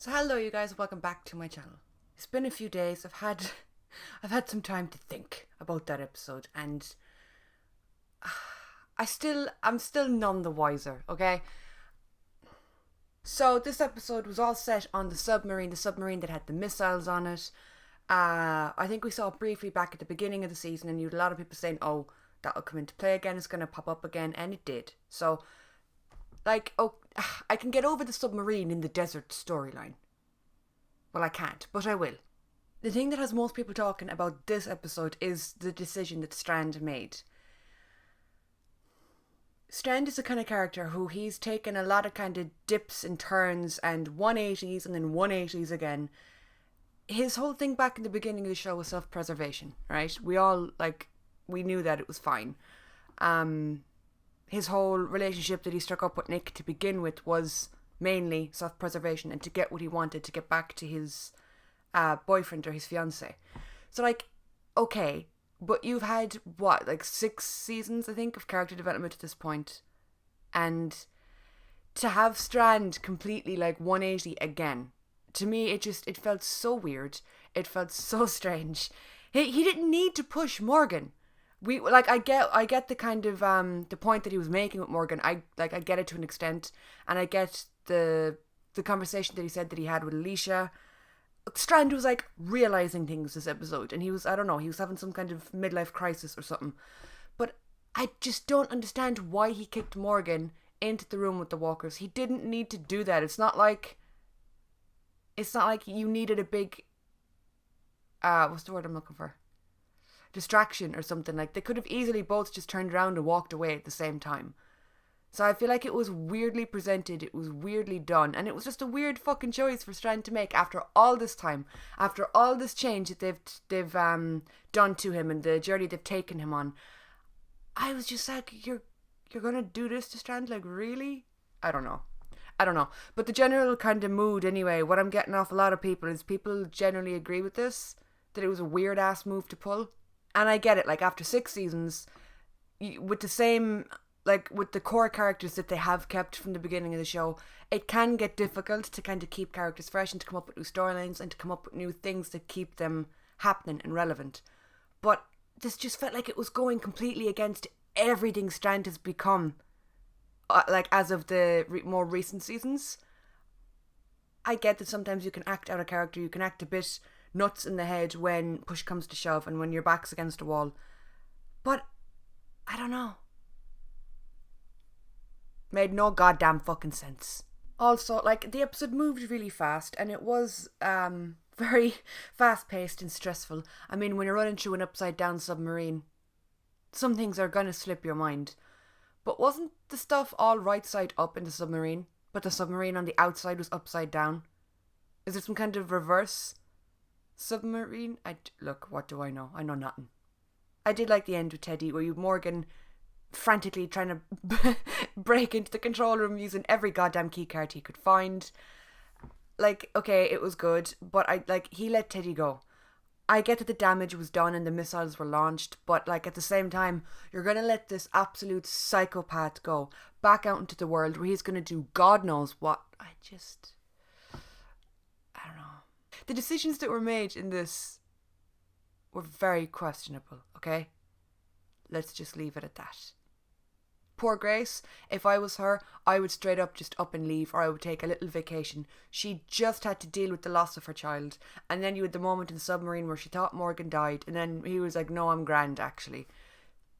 So hello you guys, welcome back to my channel. It's been a few days. I've had some time to think about that episode, and I'm still none the wiser, okay? So this episode was all set on the submarine that had the missiles on it. I think we saw it briefly back at the beginning of the season, and you had a lot of people saying, "Oh, that'll come into play again. It's gonna pop up again," and it did. So, I can get over the submarine in the desert storyline. Well, I can't, but I will. The thing that has most people talking about this episode is the decision that Strand made. Strand is the kind of character who he's taken a lot of kind of dips and turns and 180s and then 180s again. His whole thing back in the beginning of the show was self-preservation, right? We knew that it was fine. His whole relationship that he struck up with Nick to begin with was mainly self-preservation and to get what he wanted, to get back to his boyfriend or his fiance. So okay, but you've had what, 6 seasons I think of character development at this point, and to have Strand completely 180 again, to me it felt so weird. It felt so strange. He didn't need to push Morgan. I get the kind of the point that he was making with Morgan. I get it to an extent, and I get the conversation that he said that he had with Alicia. Strand was realizing things this episode, and he was, I don't know, he was having some kind of midlife crisis or something. But I just don't understand why he kicked Morgan into the room with the walkers. He didn't need to do that. It's not like you needed a big what's the word I'm looking for? Distraction or something. They could have easily both just turned around and walked away at the same time. So I feel like it was weirdly presented, it was weirdly done, and it was just a weird fucking choice for Strand to make after all this time, after all this change that they've done to him and the journey they've taken him on. I was just like, you're gonna do this to Strand? Really? I don't know. But the general kind of mood anyway, what I'm getting off a lot of people is people generally agree with this, that it was a weird ass move to pull. And I get it, after 6 seasons, with the same, with the core characters that they have kept from the beginning of the show, it can get difficult to kind of keep characters fresh and to come up with new storylines and to come up with new things that keep them happening and relevant. But this just felt like it was going completely against everything Strand has become, as of the more recent seasons. I get that sometimes you can act out a character, you can act a bit nuts in the head when push comes to shove and when your back's against a wall. But I don't know. Made no goddamn fucking sense. Also, the episode moved really fast, and it was very fast paced and stressful. I mean, when you're running through an upside down submarine, some things are gonna slip your mind. But wasn't the stuff all right side up in the submarine, but the submarine on the outside was upside down? Is it some kind of reverse submarine? Look, what do I know? I know nothing. I did like the end with Teddy, where you Morgan frantically trying to break into the control room using every goddamn key card he could find. Okay, it was good, but he let Teddy go. I get that the damage was done and the missiles were launched, but at the same time, you're gonna let this absolute psychopath go back out into the world where he's gonna do God knows what. I don't know. The decisions that were made in this were very questionable, okay? Let's just leave it at that. Poor Grace, if I was her, I would straight up just up and leave, or I would take a little vacation. She just had to deal with the loss of her child, and then you had the moment in the submarine where she thought Morgan died, and then he was like, no, I'm grand, actually.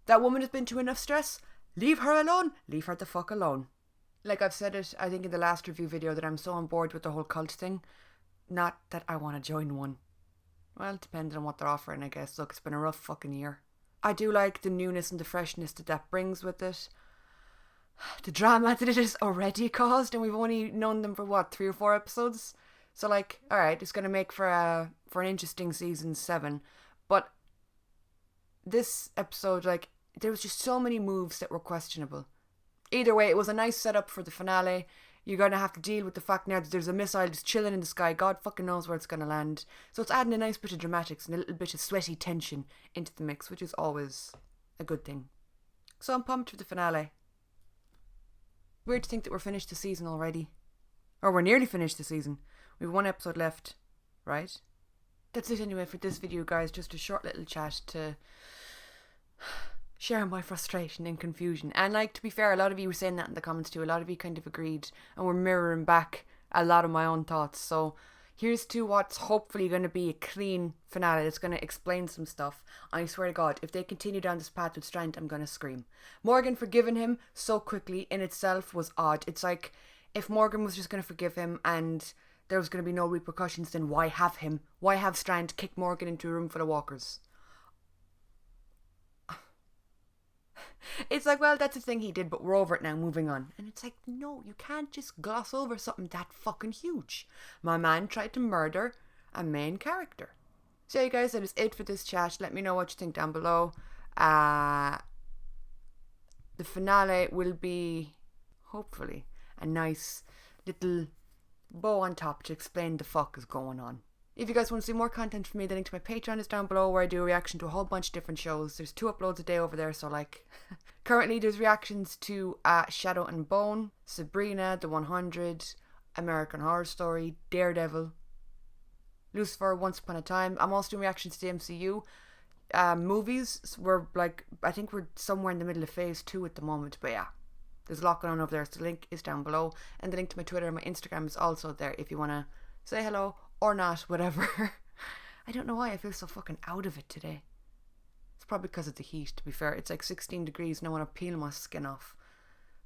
That woman has been through enough stress. Leave her alone. Leave her the fuck alone. I've said it, I think in the last review video, that I'm so on board with the whole cult thing. Not that I want to join one. Well, depending on what they're offering, I guess. Look, it's been a rough fucking year. I do like the newness and the freshness that brings with it. The drama that it has already caused, and we've only known them for 3 or 4 episodes. So alright, it's going to make for an interesting season 7. But this episode, there was just so many moves that were questionable. Either way, it was a nice setup for the finale. You're going to have to deal with the fact now that there's a missile just chilling in the sky. God fucking knows where it's going to land. So it's adding a nice bit of dramatics and a little bit of sweaty tension into the mix, which is always a good thing. So I'm pumped for the finale. Weird to think that we're finished the season already. Or we're nearly finished the season. We have one episode left, right? That's it anyway for this video, guys. Just a short little chat to share my frustration and confusion. And like, to be fair, a lot of you were saying that in the comments too. A lot of you kind of agreed and were mirroring back a lot of my own thoughts. So here's to what's hopefully going to be a clean finale that's going to explain some stuff. I swear to God, if they continue down this path with Strand, I'm going to scream. Morgan forgiving him so quickly in itself was odd. It's like, if Morgan was just going to forgive him and there was going to be no repercussions, then why have him? Why have Strand kick Morgan into a room full of walkers? It's like, well, that's a thing he did, but we're over it now, moving on. And it's like, no, you can't just gloss over something that fucking huge. My man tried to murder a main character. So yeah, guys, that is it for this chat. Let me know what you think down below. The finale will be, hopefully, a nice little bow on top to explain the fuck is going on. If you guys want to see more content from me, the link to my Patreon is down below, where I do a reaction to a whole bunch of different shows. There's 2 uploads a day over there, so like currently there's reactions to Shadow and Bone, Sabrina, The 100, American Horror Story, Daredevil, Lucifer, Once Upon a Time. I'm also doing reactions to the MCU movies. We're like, I think we're somewhere in the middle of phase 2 at the moment, but yeah, there's a lot going on over there, so the link is down below, and the link to my Twitter and my Instagram is also there if you want to say hello or not, whatever. I don't know why I feel so fucking out of it today. It's probably because of the heat, to be fair. It's like 16 degrees and I want to peel my skin off.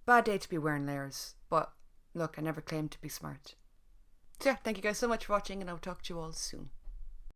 Bad day to be wearing layers, but look, I never claimed to be smart. So yeah, thank you guys so much for watching, and I'll talk to you all soon.